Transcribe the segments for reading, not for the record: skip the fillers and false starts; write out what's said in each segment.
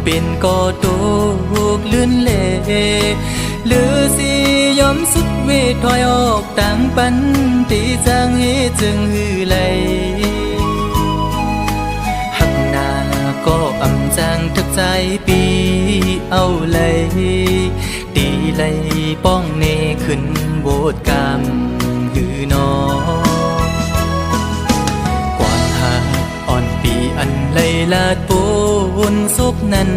เป็นก็ตกลื่นเล่หรือสิยอมสุดเวทถอยออกต่างปันตีจางเฮจึงหือไหลหักหน้าก็อำจางทึกใจปีเอาเลยตีเลยป้องเนขึ้นโบดกามหือนออันไลลาดปูนสุกนั้น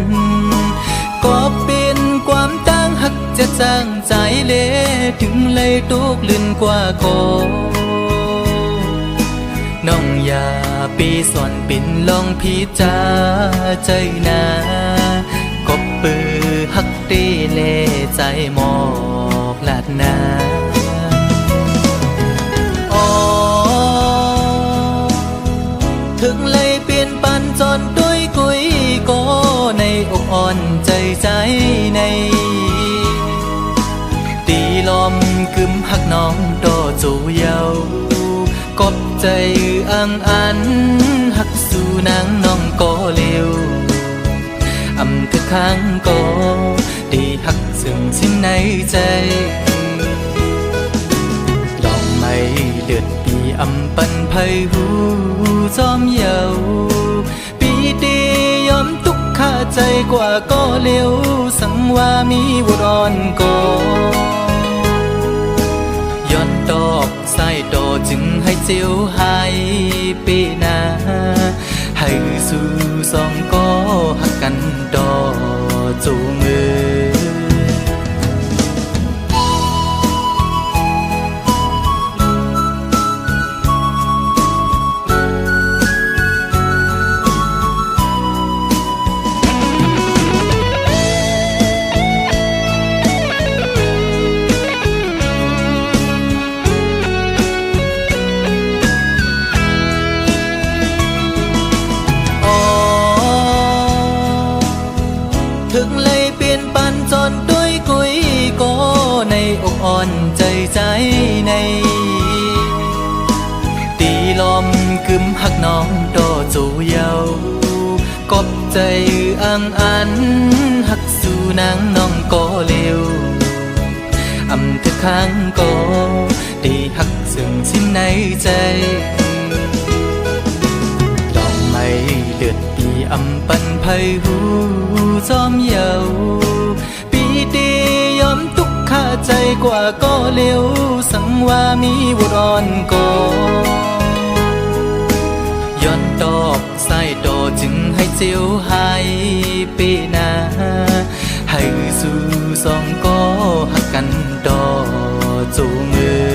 ก็เป็นความตั้งหักจะจางใจเละถึงเลยตุกลื่นกว่าก็น้องอย่าปีสอนปิ่นลองพิจาใจนาก็ปือหักตีเล่ใจหมอกลาดนาถึงเลยเปลี่ยนปันจนด้วยกุยก็ในอกอ่อนใจใจในตีลมกึมหักน้องดอจูเยากบใจอังอันหักสู่นางน้องก็เร็วอำทึกข้างก็ได้หักซึ่งสิ้นในใจลองไม่เลือดปีอำปันไพหูจอมเยาปีตียอมทุกข้าใจกว่าก็เร็วสังว่ามีบุรอนก็ย้อนดอกสายดอจึงให้เจียวหายปีนาให้สู่สองก็หักกันดอจูมือถึงเลยเปลี่ยนปันจนด้วยกุยก็ในอกอ่อนใจใจในตีลมกึมหักน้องดอจูเยากบใจอังอันหักสู่นางน้องก็เร็วอำทึกข้างก็ได้หักซึ่งสิ้นในใจดอกไม้เลือดปีอำปันไพหูจอมเยาปีตียอมทุกข้าใจกว่าก็เร็วสังว่ามีบุรอนก็ย้อนดอกสายดอจึงให้เจียวหายปีนาให้สู่สองก็หักกันดอจูมือ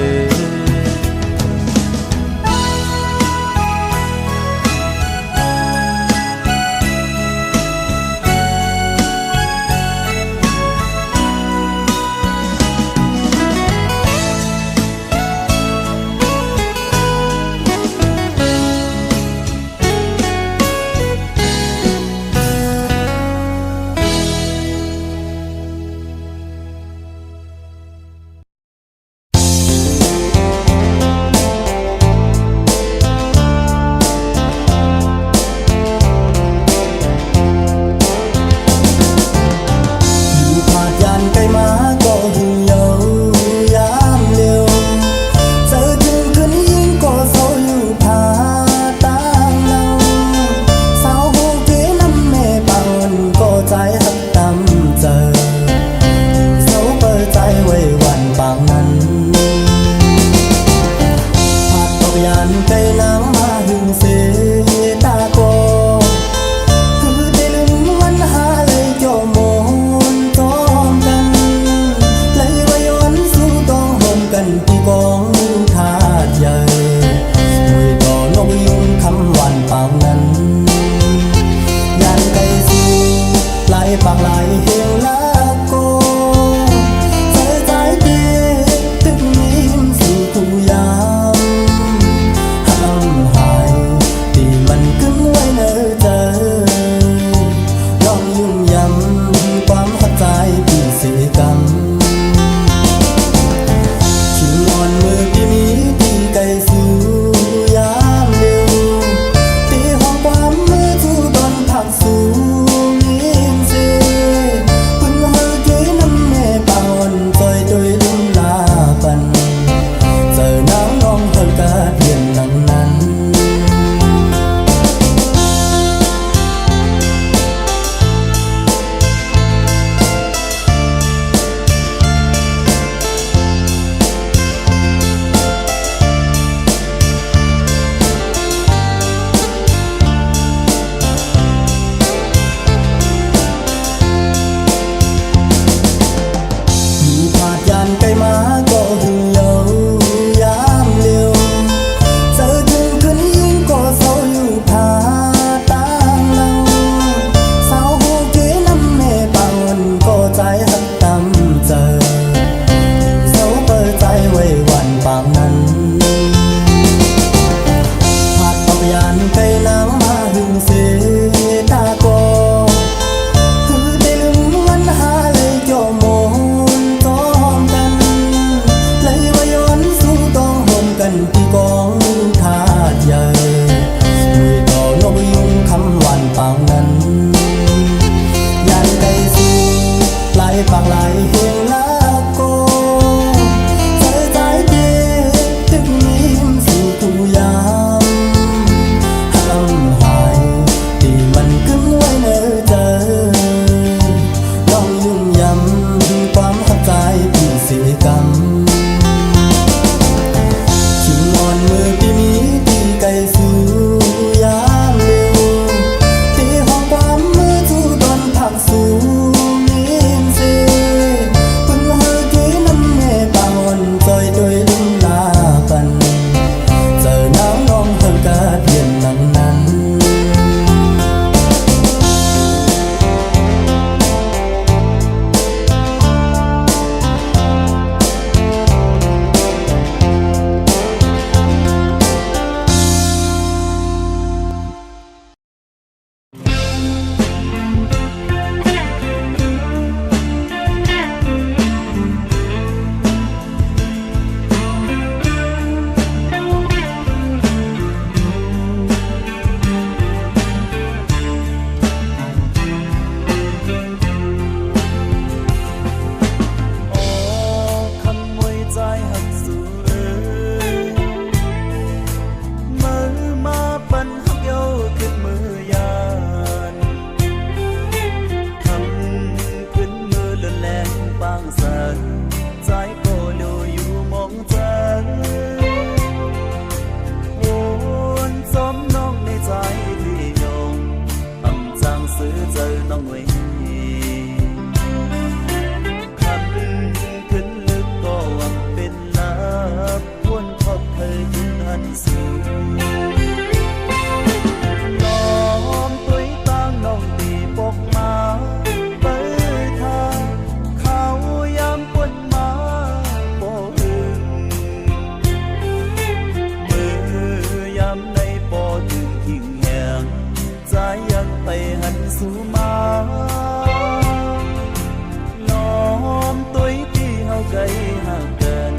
cây hàng gần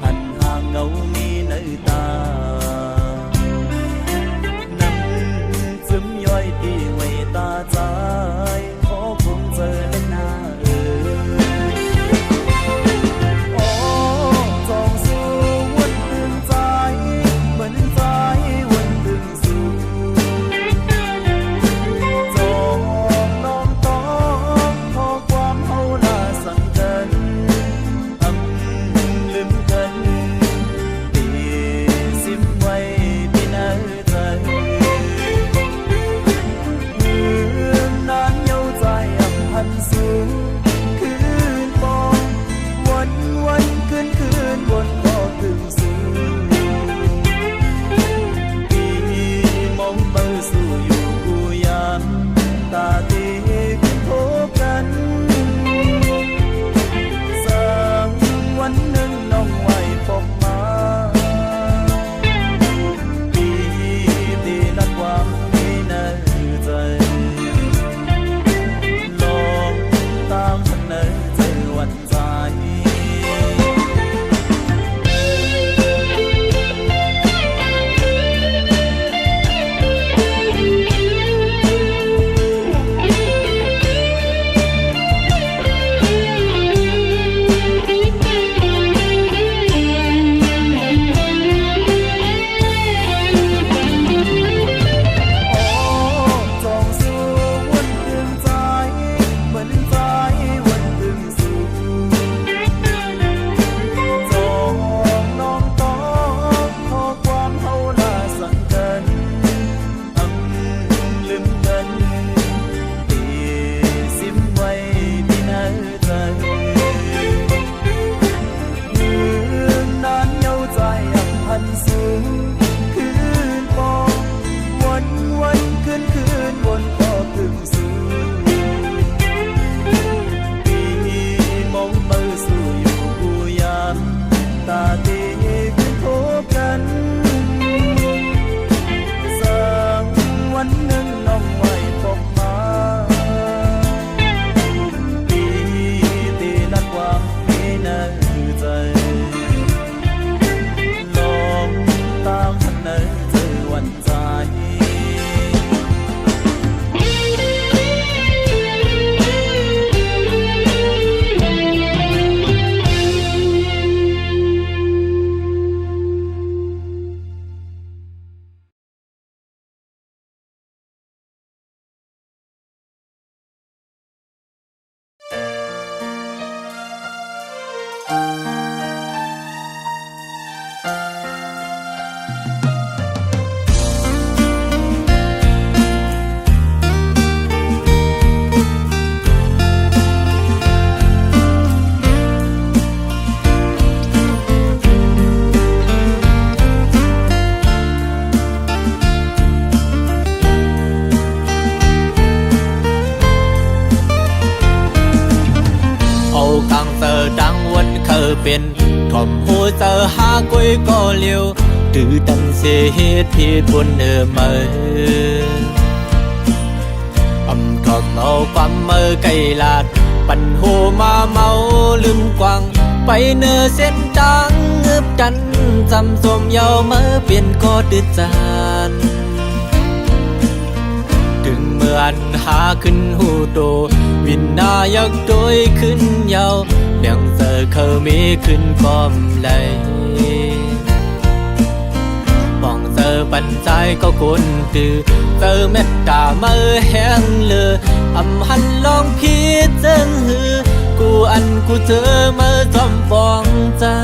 hành hàng ngẫu mi nơi ta nằm chấm nhoi đi ngoài ta trái khó cùng giờ lên na dòng du quân tương trái vẫn trái quân tương du dòng non to khó quam hâu là sẵn gần âm lưng gần thì sim quay đi nơi trời hương nán nhau dài âm hân xuốngคืนบองวันวันคืนบนก็ถึงสูปีมองเบอร์สู่อยู่กูยามตาตีขึ้นพบกันสักวันหนึ่งน้องไหวพบมาปีที่นัดความไม่น่าใจลองตามเสนอเธอวันใจ dòng du quân tương trái vẫn trái quân tương du dòng non to khó quam hâu là sẵn cần âm lưng gần thì sim quay đi nơi trời hương nán nhau dài âm hân xuốngคืนบองวันวันคืนบนก็ถึงสูปีมองเบอร์สู่อยู่กูยามตาตีขึ้นพบกันสักวันหนึ่งน้องไหวพบมาปีที่นัดความไม่น่าใจลองตามเสนอเธอวันใจ เป็นถ่อมหัวเจอหากุยก็เลี้ยวตื้อดันเสียเหตุผิดบนมาถ่อมเอาความไกลลาดปั่นหัวมาเมาลืมกวางไปเนื้อเส้นจางเงือบจันจำสมเยาเมื่อเปลี่ยนก็ดืดจานถึงเมื่อนหาขึ้นหูโตวินนายักโดยขึ้นเยาเลี้ยงเจอเขามีขึ้นก้อมไหลมองเจอปันใจก็คนตื่อเจอเม็ดตาเมื่อแห้งเลือหันลองพิดเจิงหือกูอันกูเจอเมื่อจอมฟองเจอ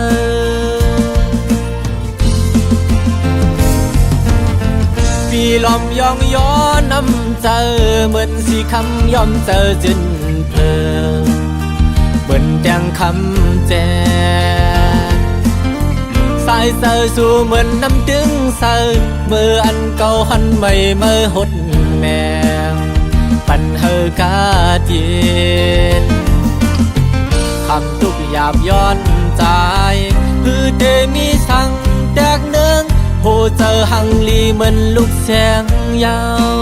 ปีลอมยองย้อนน้ำเจอเหมือนสีคำยอมเจอจินเพลเหมือนแดงคำแจสายเจอสู่เหมือนน้ำดึงเจอเมื่ออันเก่าหันใหม่เมื่อหดแมงปันเฮอกาเดียนคำทุกหยาบย้อนใจคือเดมีสั่งแตกเนืองโหเจอหังลีเหมือนลูกแสงยาว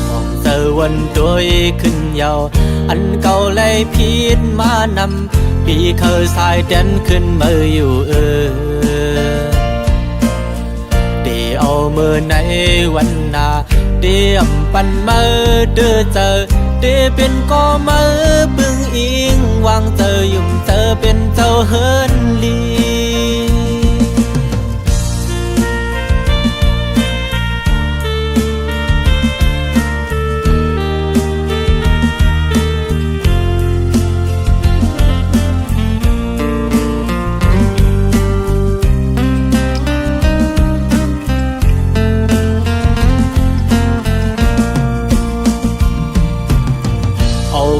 มองเจอว วันโดยขึ้นยาวอันเก่าเลยพิษมานำปีเคยสายแดนขึ้นมาอยู่เดี๋ยวเอามือในวันหน้าเดี๋ยวปันมือเดือเจอเดี๋ยวเป็นก็มือปึงอิงวางเจอยุ่มเจอเป็นเจ้าเฮินลี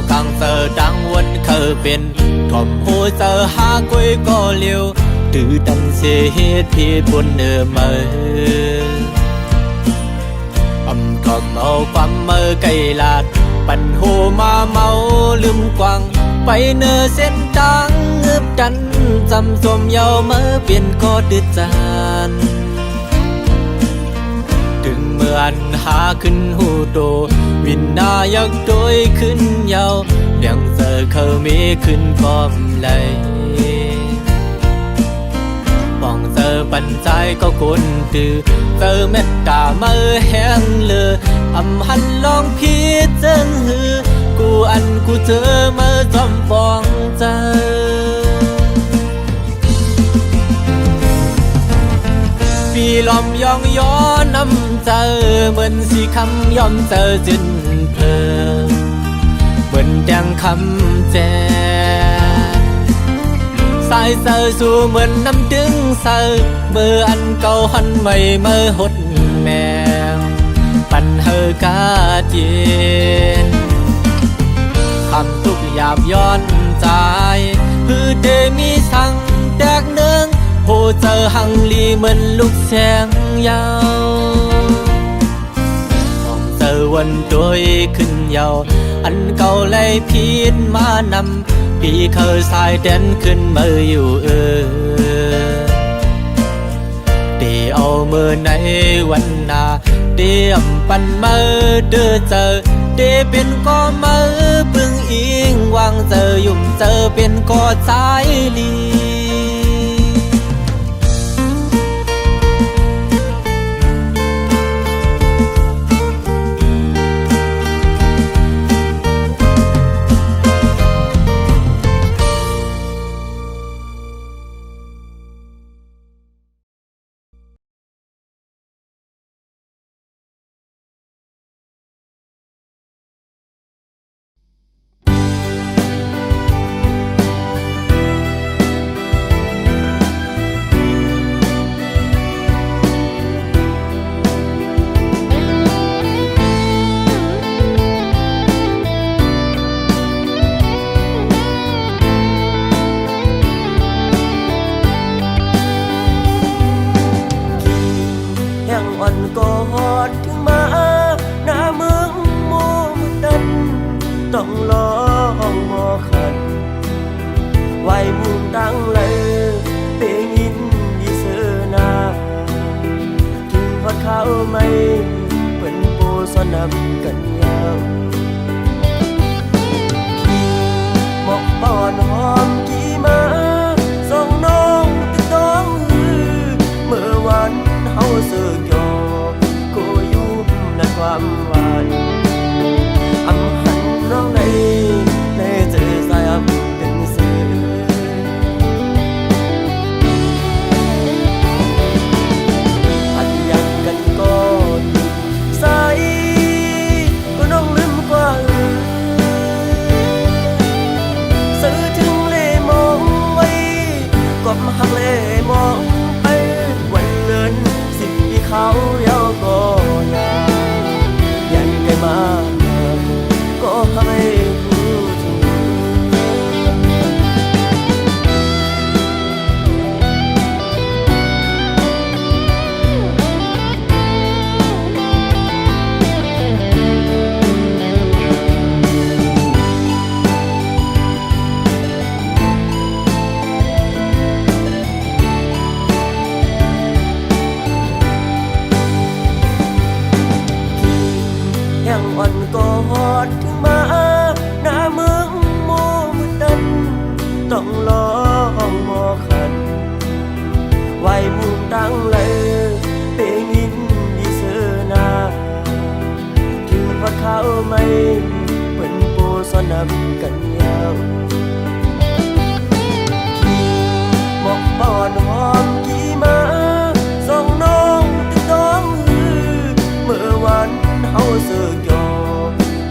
càng giờ đang quân khờ bên thòm hồ giờ ha quê có liều từ đằng xe hết phía buồn nửa mơ thòm aoความmơ cây lạtปั่นhồมาเมาลืมกวางไปเนอเส้นทางเงือบดันจำสมเยาเมื่อเปลี่ยนก็ดืดจานถึงเมื่ออันหาขึ้นหูโตวินนายักโดยขึ้นยาวเลี้ยงเจอเขามีขึ้นกอมเลยมองเจอปันใจก็กุนตือเจอเม็ดตาเมื่อแห้งเลืออำหันลองพีเจิงหือกูอันกูเจอเมื่อจอมฟองเจอปีลอมยองย้อนน้ำเจอเหมือนสีคำยอมเจอจินเพลิงเหมือนแดงคำแจสายเจอสู่เหมือนน้ำดึงเจอเมื่ออันเก่าหันไม่เมื่อหดแมวปันเฮอกาเจนคำทุกหยาบย้อนใจคือเดมีสั่งแตกเนืองโหเจอหังลีเหมือนลูกแสงยาวมองเจอวันโดยขึ้นยาวอันเก่าเลยพิษมานำปีเคยสายแดนขึ้นมาอยู่เดี๋ยวเอามือในวันหน้าเดี๋ยวปันมือเดือเจอเดี๋ยวเป็นก็มือปึงอิงวางเจอยุ่มเจอเป็นก็สายลีกอดถึงมาหน้าเมืองโมมุดันต้องลองมอขันไว้มุมดังเลยเปยินดีเสนาถึงฮอดเขาไม่เป็นปูสนับกันยาวหมอกปอนหอมกี่มาส่งน้องติดต้องเมื่อวันเฮาเสือกความหวานอำหันน้องในเจอสายอับเป็นสื่ออันอยากกันก็สายก็น้องลืมกว่าสื่อถึง ต้องลองมอขันไว้มุมตั้งเลยเพลงยินดีเสือนาถึงพัดเขาไม่เป็นโปสนับกันยาวหมอกปอนหอมกี่มาส่องน้องตึงน้องฮือเมื่อวันเฮาเสือกยอ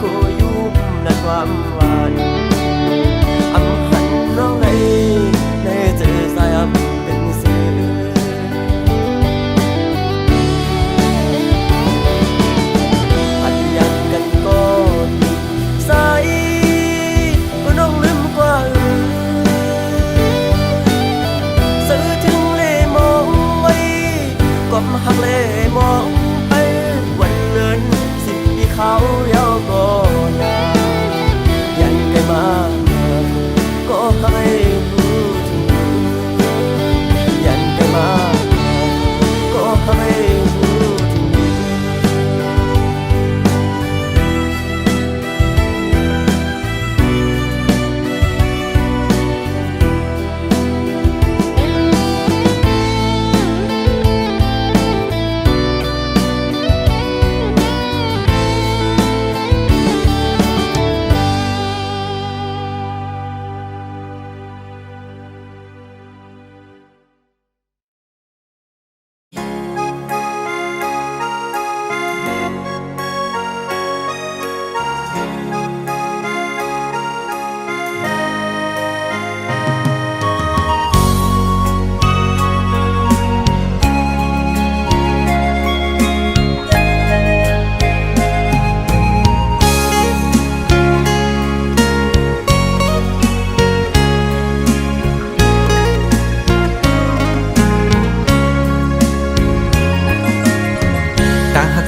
ก็ยุ่มในความหวานอำหันน้องในเจอสายอับเป็นเสืออันยังกันก็สายก็น้องลืมกว่าสื่อถึงเล่มองไว้ก็มาหักเล่มองไปวันเลินสิ่งที่เขาเย้าก็นายันไกลมาก็ให้รู้ถึงยันไกลมาก็ให้รู้ถึง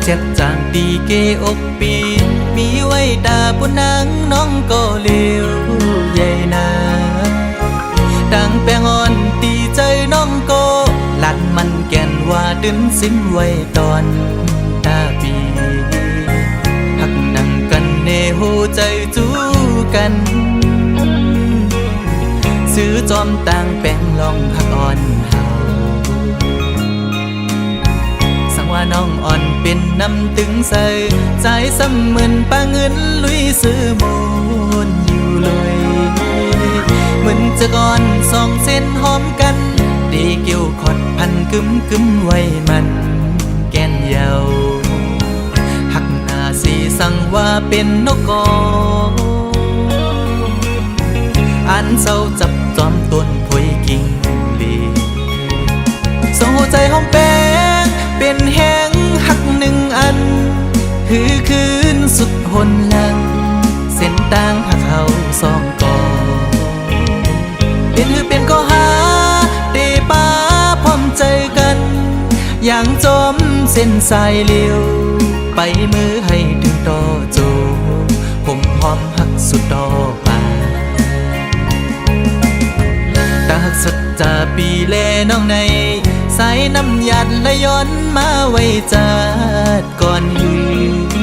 เจ็บจางปีเกอกปีมีไว้ตาบนนางน้องก็เลี้ยวใหญ่นาดังแป้งอ่อนตีใจน้องก็หลัดมันแก่นว่าดึนสิ้นไว้ตอนตาปีหักนั่งกันเนหูใจจูกันซื้อจอมต่างแป้งลองหักอ่อนว่าน้องอ่อนเป็นน้ำตึงใส่ใจซ้ำเหมือนปลาเงินลุยซื้อมูนอยู่เลยเหมือนจะก่อนสองเส้นหอมกันดีเกี่ยวขอดพันกึมไว้มันแก่นเยาหักหน้าสีสั่งว่าเป็นนกกออันเศร้าจับจอมต้นพวยกิ่งลีส่งหัวใจหอมแป้งเป็นแห้งหักหนึ่งอันคือคืนสุดหนหลังเส้นต่างหักเขาสองก่อเป็นก็หาเตป้าพร้อมใจกันอย่างจมเส้นสายเลี้ยวไปมือให้ถึงต่อโจผมหอมหักสุดต่อป่าตาหักสุดจะปีแลน้องในสายน้ำหยัดและย้อนมาไว้จัดก่อนหือ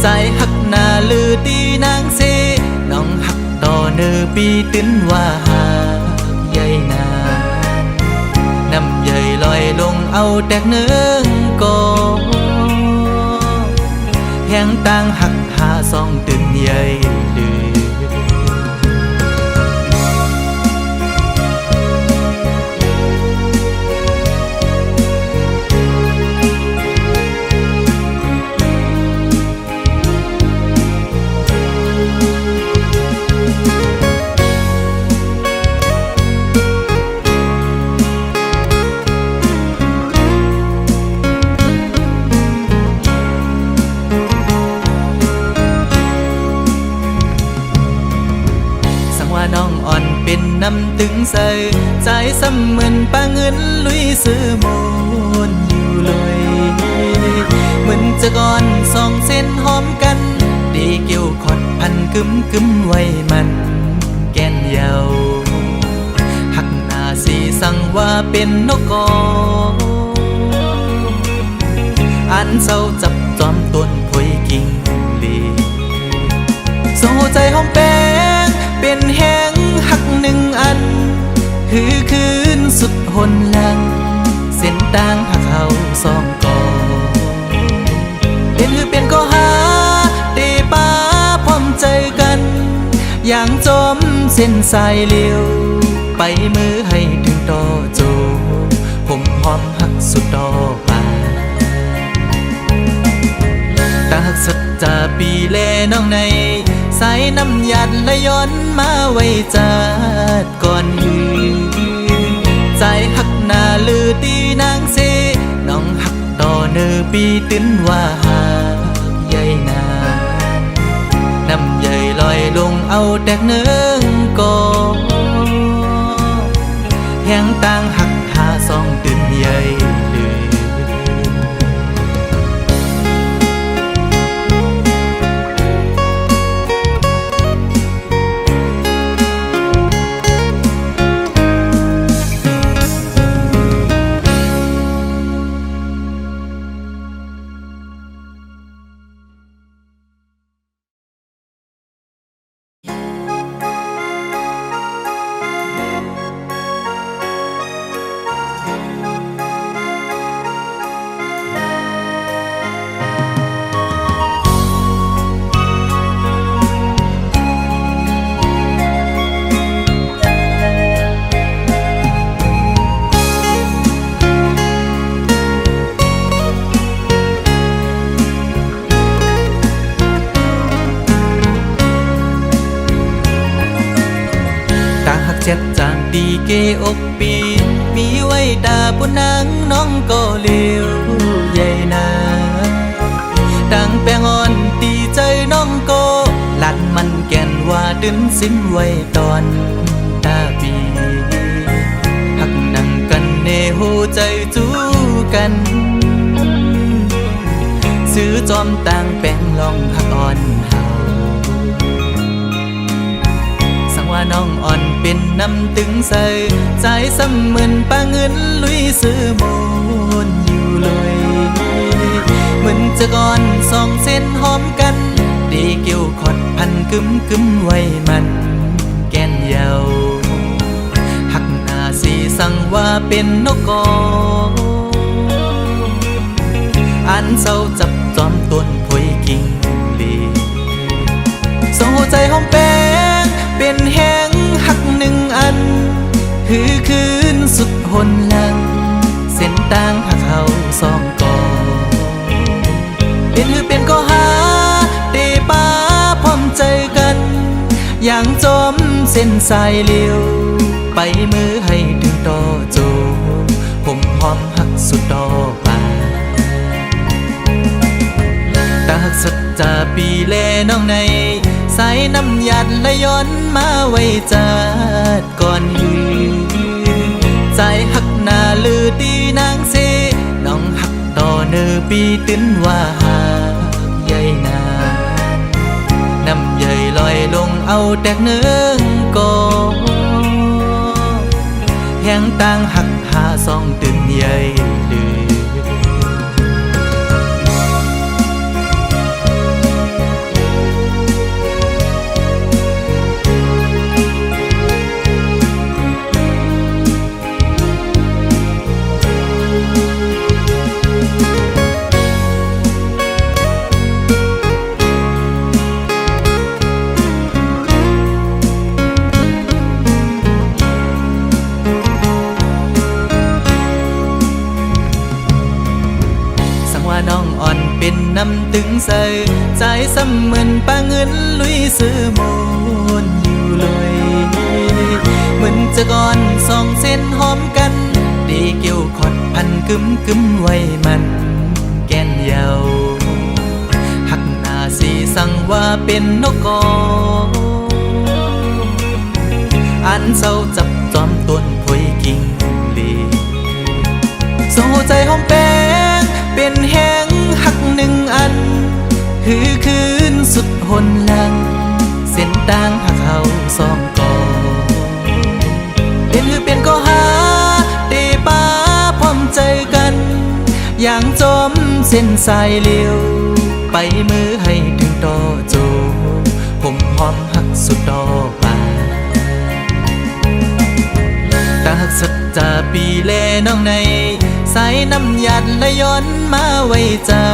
ใจหักหน้าลือดีนางเสน้องหักต่อเนอปีตื้นว่าหากใหญ่นาน้ำใหญ่ลอยลงเอาแตกเนื้อก่อแห้งต่างหักหาสองตื่นใหญ่ลือน้องอ่อนเป็นน้ำตึงใส่ใจซ้ำเหมือนปลาเงินลุยซื้อมูนอยู่เลยเหมือนจะก่อนสองเส้นหอมกันดีเกี่ยวขอดพันกึมไว้มันแก่นเยาหักหน้าสีสั่งว่าเป็นนกกออันเศร้าจับจอมต้นพวยกิ่งลีส่งหัวใจหอมแป้งเป็นแห้งหักหนึ่ง คือคืนสุดหนหลังเส้นต่างหักเขาสองก่อเป็นคือเป็นก็หาเตป้าพร้อมใจกันอย่างจมเส้นสายเลี้ยวไปมือให้ถึงต่อโจผมหอมหักสุดต่อป่าตาหักสัจจาปีแลน้องในสายน้ำหยัดและย้อนมาไว้จัดก่อนยืนใจหักหน้าลือตีนางเสน้องหักต่อเนื้อปีตื้นว่าหากใหญ่นาน้ำใหญ่ลอยลงเอาแตกเนื้อก่อแห่งต่างหักหาสองตื่นใหญ่เลยเจ็ดจางดีเกอกปีมีไว้ตาปุนางน้องก็เลี้ยวใหญ่นาดังแปงอ่อนตีใจน้องก็ลัดมันแก่นว่าดึงสิ้นไว้ตอนตาปีหักนั่งกันเนหูใจจูกันซื้อจอมต่างแปงลองหักอ่อนว่าน้องอ่อนเป็นน้ำตึงใส่ใจซ้ำเหมือนปลาเงินลุยซื้อมูนอยู่เลยเหมือนจะก่อนสองเส้นหอมกันดีเกี่ยวขอดพันกึมกึมไว้มันแก่นเยาหักหน้าสีสั่งว่าเป็นนกกออันเศร้าจับจอมต้นพวยกิ่งลีสองหัวใจหอมแป้งเป็นแห้งหักหนึ่งอันคือคืนสุดหนหลังเส้นต่างหักเขาสองก่อเป็นคือเป็นก็หาเตป้าพร้อมใจกันอย่างจมเส้นสายเลี้ยวไปมือให้ถึงต่อโจผมหอมหักสุดต่อป่าตาหักสัจจาปีแลน้องในสายน้ำหยัดและย้อนมาไว้จัดก่อนยืนใจหักหน้าลือตีนางเสน้องหักต่อเนื้อปีตื้นว่าหากใหญ่นาน้ำใหญ่ลอยลงเอาแตกเนื้อก่อแห่งต่างหักหาสองตื่นใหญ่ดื้อน้องอ่อนเป็นน้ำตึงใส่ใจซ้ำเหมือนปลาเงินลุยซื้อมูนอยู่เลยเหมือนจะก่อนสองเส้นหอมกันดีเกี่ยวขอดพันกึมกึมไว้มันแก่นเยาหักหน้าสีสั่งว่าเป็นนกกออันเศร้าจับจอมต้นพวยกิ่งลีสองหัวใจหอมแป้งเป็นแห้งหักหนึ่งอันคือคืนสุดหนหลังเส้นต่างหักเขาสองก่อเป็นคือเป็นก็หาเตป้าพร้อมใจกันอย่างจมเส้นสายเลี้ยวไปมือให้ถึงต่อโจผมหอมหักสุดต่อป่าตา หักสัจจาปีแลน้องในสายน้ำหยัดและย้อนมาไว้จา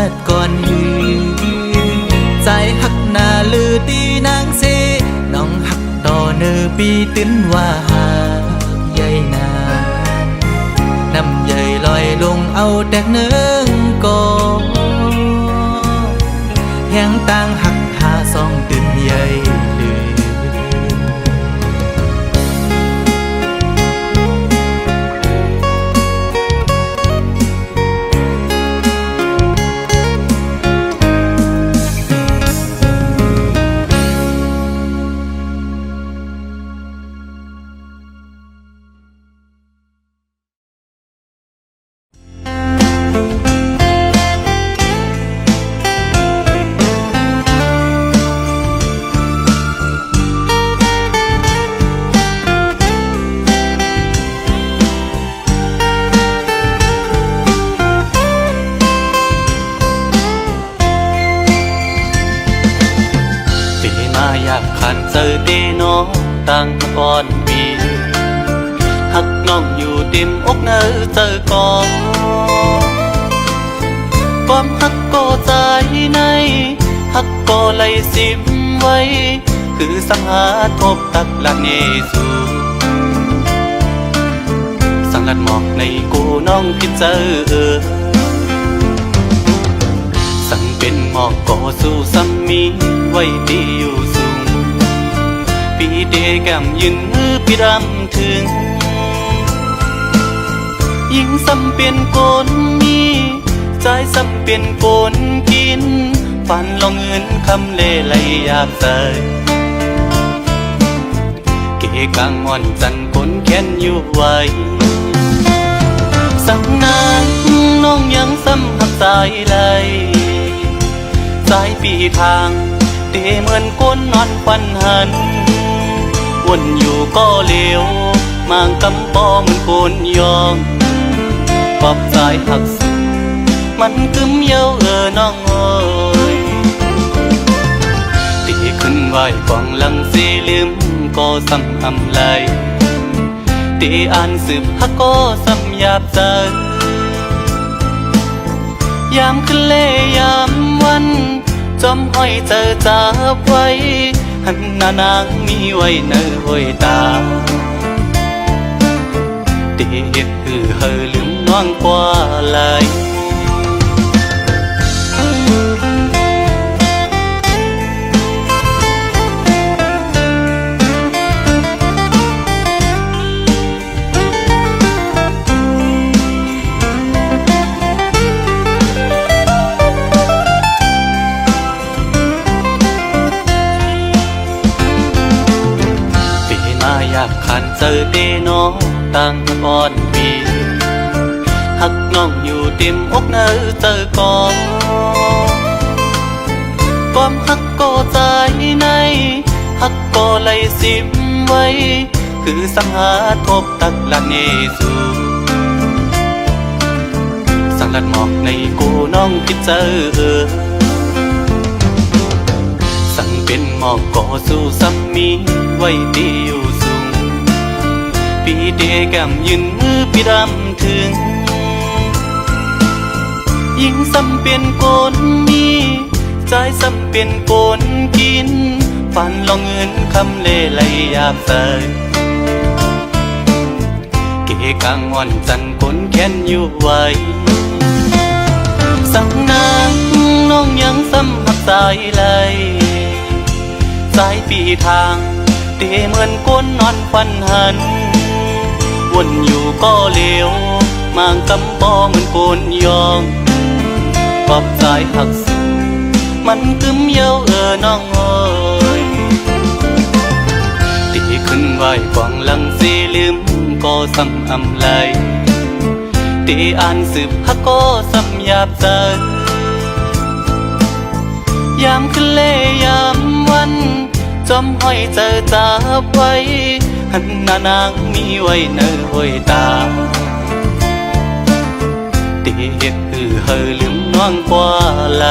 กก่อนหือใจหักหน้าลือดีนางเสน้องหักต่อเนอปีตื้นว่าหากใหญ่นาน้ำใหญ่ลอยลงเอาแตกเนืองก่อแหงต่างหักหาสองตื่นใหญ่ลืออยากขันเจอเดน้องตั้งก่อนปีหักน้องอยู่เต็มอกเนอเจอก่อนความหักก็ใจในหักก็ไหลสิมไว้คือสังหาทบตักหลักเยซูสังลัดหมอกในกูน้องคิดเจอสั่งเป็นหมอกก็สู้ซ้ำมีไว้ดีอยู่สูงปีเดแก้มยืนมือพี่รำถึงยิ่งซ้ำเปลี่ยนโกนมีใจซ้ำเปลี่ยนโกนกินฝันลองเงินคำเล่ไหลอยากใส่เกกางอ่อนจันคนแค้นอยู่ไว้สั่งนางน้องยังซ้ำหักสายไหลสายปีทางเตเหมือนก้นนอนควันหันวนอยู่ก็เลี้ยวมางกำปอเหมือนโกนยองปอบสายหักสุดมันกึมเย้าน้องเอ้ยตีขึ้นไหวกองลังสีลืมก็ซ้ำอำไหลตีอ่านสืบหักก็ซ้ำหยาบใจยามคืนเล่ยามวันจอมห้อยเจอจับไว้หันหน้านางมีไว้เนอห้อยตาเด็ดคือเฮอลืมน้องกว่าไหลอยากขันเจอเดน้องตั้งก่อนปีหักน้องอยู่เต็มอกเนอเจอก่อนความหักก็ใจในหักก็ไหลสิมไว้คือสังหาทบตักหลักเยซูสังลัดหมอกในกูน้องคิดเจอสั่งเป็นหมอกก็สู้ซ้ำมีไว้ดีอยู่สูงปีเดแก้มยืนมือพี่รำถึงยิ่งซ้ำเป็นโกนมีใจซ้ำเป็นโกนกินฝันลองเงินคำเล่ไหลอยากใส่เกกางอ่อนจันคนแค้นอยู่ไว้สั่งนางน้องยังซ้ำหักสายไหลสายปีทางเตเหมือนก้นนอนควันหันวนอยู่ก็เลี้ยวมางกำปอเหมือนโกนยองปอบสายหักสุดมันกึมเย้าน้องเอ้ยตีขึ้นไหวกองลังสีลืมก็ซ้ำอำไหลตีอ่านสืบหักก็ซ้ำหยาบใจยามคืนเล่ยามวันจอมห้อยเจอจับไว้หันหน้านางมีไว้เนอห้อยตาตีเฮ็ดคือเฮอลืมน้องกว่าไหล